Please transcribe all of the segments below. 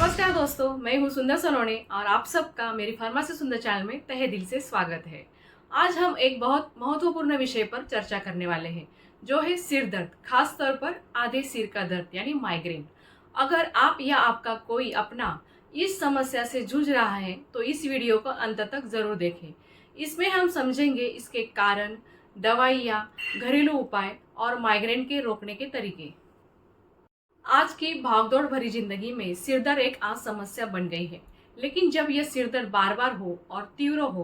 नमस्कार दोस्तों, मैं हूँ सुंदर सोनोने और आप सबका मेरी फार्मेसी सुंदर चैनल में तहे दिल से स्वागत है। आज हम एक बहुत महत्वपूर्ण विषय पर चर्चा करने वाले हैं, जो है सिर दर्द, खास तौर पर आधे सिर का दर्द यानी माइग्रेन। अगर आप या आपका कोई अपना इस समस्या से जूझ रहा है तो इस वीडियो को अंत तक जरूर देखें। इसमें हम समझेंगे इसके कारण, दवाइयाँ, घरेलू उपाय और माइग्रेन के रोकने के तरीके। आज की भागदौड़ भरी जिंदगी में सिरदर्द एक आम समस्या बन गई है, लेकिन जब यह सिरदर्द बार बार हो और तीव्र हो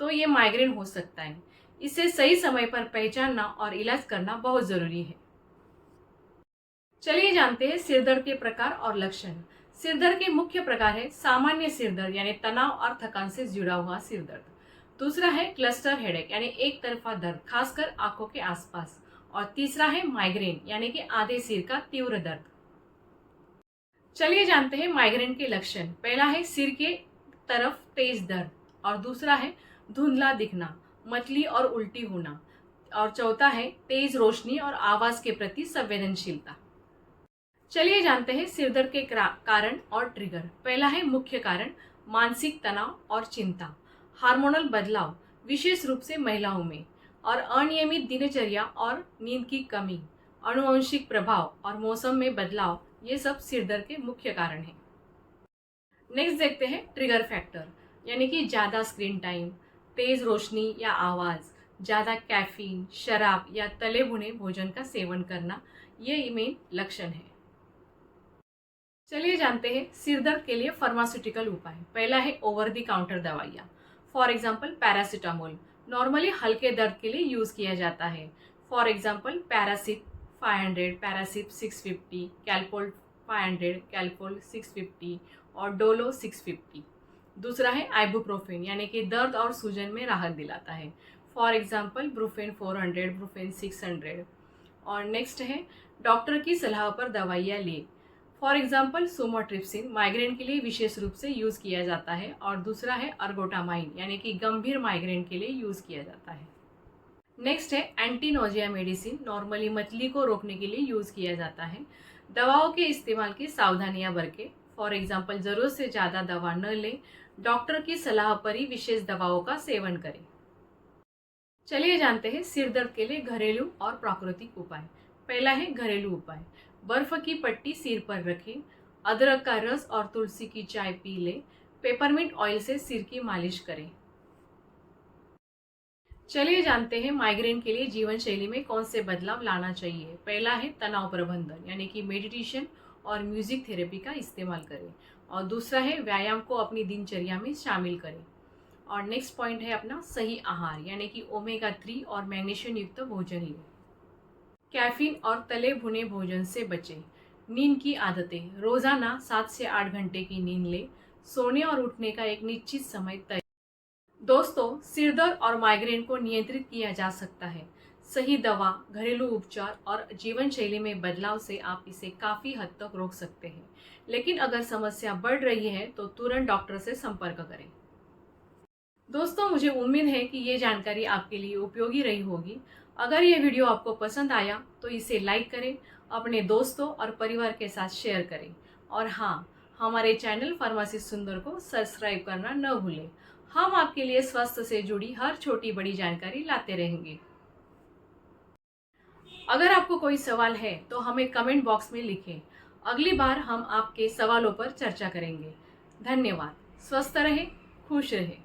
तो ये माइग्रेन हो सकता है। इसे सही समय पर पहचानना और इलाज करना बहुत जरूरी है। चलिए जानते हैं सिरदर्द के प्रकार और लक्षण। सिरदर्द के मुख्य प्रकार है सामान्य सिरदर्द यानी तनाव और थकान से जुड़ा हुआ सिरदर्द। दूसरा है क्लस्टर हेडेक यानी एक तरफा दर्द, खासकर आंखों के आसपास। और तीसरा है माइग्रेन यानी कि आधे सिर का तीव्र दर्द। चलिए जानते हैं माइग्रेन के लक्षण। पहला है सिर के तरफ तेज दर्द, और दूसरा है धुंधला दिखना, मतली और उल्टी होना, और चौथा है तेज रोशनी और आवाज के प्रति संवेदनशीलता। चलिए जानते हैं सिरदर्द के कारण और ट्रिगर। पहला है मुख्य कारण मानसिक तनाव और चिंता, हार्मोनल बदलाव विशेष रूप से महिलाओं में, और अनियमित दिनचर्या और नींद की कमी, आनुवंशिक प्रभाव और मौसम में बदलाव, ये सब सिरदर्द के मुख्य कारण हैं। नेक्स्ट देखते हैं ट्रिगर फैक्टर, यानी कि ज़्यादा स्क्रीन टाइम, तेज रोशनी या आवाज़, ज़्यादा कैफीन, शराब या तले भुने भोजन का सेवन करना, ये मेन लक्षण है। चलिए जानते हैं सिरदर्द के लिए फार्मास्यूटिकल उपाय। पहला है ओवर द काउंटर दवाइयाँ, फॉर एग्जाम्पल पैरासीटामोल नॉर्मली हल्के दर्द के लिए यूज़ किया जाता है। For example Parachute 500, Parachute 650, Calpol 500, Calpol 650 और डोलो 650। दूसरा है आइबुप्रोफेन यानी कि दर्द और सूजन में राहत दिलाता है। For example Brufen 400, Brufen 600। और नेक्स्ट है डॉक्टर की सलाह पर दवाइयाँ ले। फॉर एग्जाम्पल सुमोट्रिप्सिन माइग्रेन के लिए विशेष रूप से यूज़ किया जाता है, और दूसरा है अर्गोटामाइन यानी कि गंभीर माइग्रेन के लिए यूज़ किया जाता है। नेक्स्ट है एंटी नोजिया मेडिसिन, नॉर्मली मतली को रोकने के लिए यूज़ किया जाता है। दवाओं के इस्तेमाल की सावधानियां बरतें। फॉर एग्जाम्पल ज़रूरत से ज़्यादा दवा न लें, डॉक्टर की सलाह पर ही विशेष दवाओं का सेवन करें। चलिए जानते हैं सिरदर्द के लिए घरेलू और प्राकृतिक उपाय। पहला है घरेलू उपाय, बर्फ की पट्टी सिर पर रखें, अदरक का रस और तुलसी की चाय पी लें, पेपरमिंट ऑयल से सिर की मालिश करें। चलिए जानते हैं माइग्रेन के लिए जीवन शैली में कौन से बदलाव लाना चाहिए। पहला है तनाव प्रबंधन यानी कि मेडिटेशन और म्यूजिक थेरेपी का इस्तेमाल करें, और दूसरा है व्यायाम को अपनी दिनचर्या में शामिल करें। और नेक्स्ट पॉइंट है अपना सही आहार यानी कि ओमेगा 3 और मैग्नीशियम युक्त भोजन लें। कैफीन और तले भुने भोजन से बचें। नींद की आदतें, रोजाना 7 से 8 घंटे की नींद लें। सोने और उठने का एक निश्चित समय तय। दोस्तों, सिरदर्द और माइग्रेन को नियंत्रित किया जा सकता है। सही दवा, घरेलू उपचार और जीवन शैली में बदलाव से आप इसे काफ़ी हद तक रोक सकते हैं। लेकिन अगर समस्या बढ़ रही है तो तुरंत डॉक्टर से संपर्क करें। दोस्तों, मुझे उम्मीद है कि ये जानकारी आपके लिए उपयोगी रही होगी। अगर ये वीडियो आपको पसंद आया तो इसे लाइक करें, अपने दोस्तों और परिवार के साथ शेयर करें, और हाँ, हमारे चैनल फार्मेसी सुंदर को सब्सक्राइब करना न भूलें। हम आपके लिए स्वास्थ्य से जुड़ी हर छोटी बड़ी जानकारी लाते रहेंगे। अगर आपको कोई सवाल है तो हमें कमेंट बॉक्स में लिखें। अगली बार हम आपके सवालों पर चर्चा करेंगे। धन्यवाद। स्वस्थ रहें, खुश रहें।